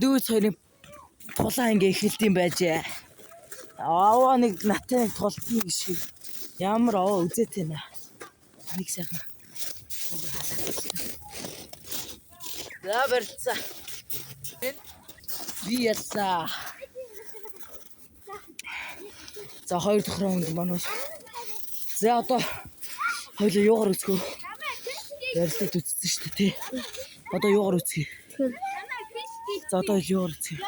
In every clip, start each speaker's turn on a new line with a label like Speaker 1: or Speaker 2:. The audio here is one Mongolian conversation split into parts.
Speaker 1: Дүүс хоёрын тулаа ингээ эхэлдэм байжээ. Аваа нэг наттай нэг толтын шиг. Ямар аваа үзээтэй нэ. Нэг сайхан. За барьцаа. Би ясаа. За хоёр дахь раунд манайш. За одоо хоёул юугаар үцгөө. Ярилцлага үтсэн шүү дээ тий. Одоо юугаар үцгий. За одоо юугаар үцгий.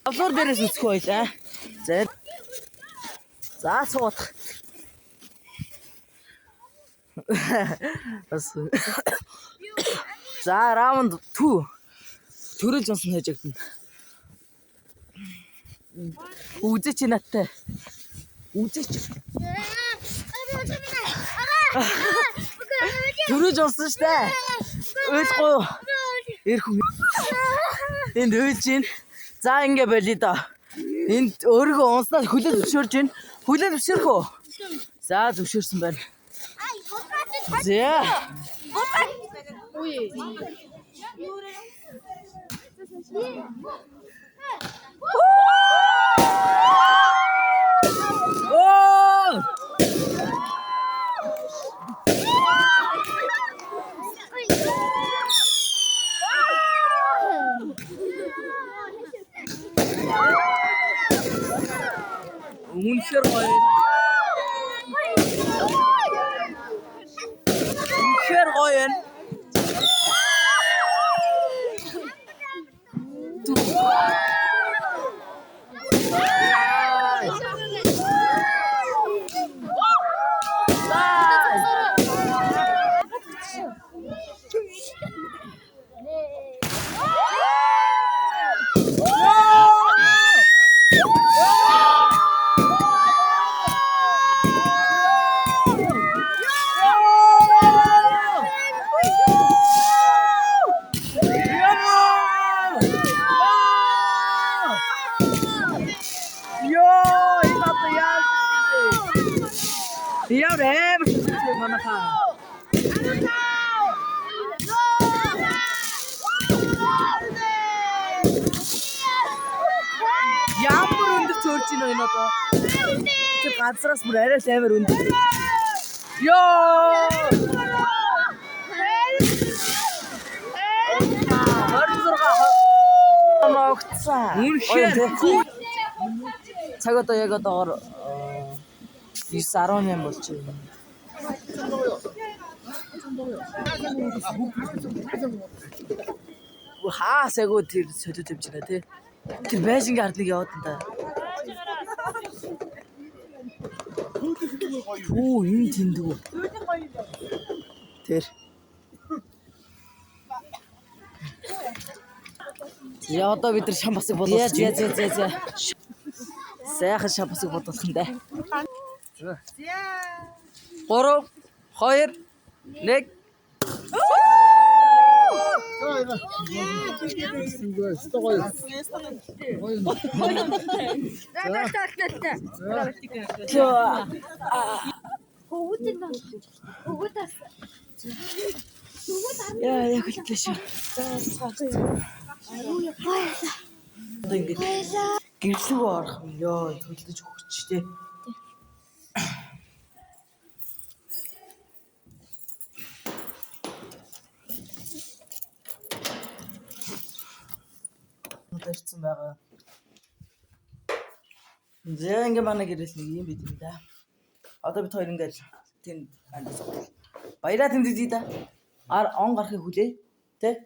Speaker 1: Авлуур дээрээс үцэх байлаа. За. За суудах. За раунд 2. Төрөл жонсон хажигдана. Үзээч наттай. Үзээч. Төрөл жонсон штэ. Ойлгоо. Ирэх юм. Энд ойлж гин. За ингэ болио доо. Энд өөрийгөө унснаас хүлээл зөвшөөрж гин. Хүлээл зөвшөөрөх үү? За зөвшөөрсөн байна. За. Үнэхээр гоё. Үнэхээр гоё. Яа рэм шиг манайхаа. Ямар өндөр цөөрч ийн вэ одоо? Чи газраас бүр арай л амар өндөр. Ёо! Үнэхээр цаг одоо яг одоогоор 9:18 болчихно. Хаасаагүй тэр солиод явж байна тий. Тэр байшингийн ардлыг яваад энэ та. Оо энэ тэндүү. Тэр. Яа одоо бид нар шамбасыг бодуулж байна. За. Сайхан шамбасыг бодуулах юм да. 3 2 1 Яа яг хэллээ шүү. Гэрлүү орох юм ёо төлдөж өгч тээ. Тэрсэн байгаа. Зэ ингээ манай гэрэл нэг юм бид юм да. Одоо бид хоёр ингээл тэнд баяраа тэмдэглэе да. Он гарахыг хүлээ. Тэ?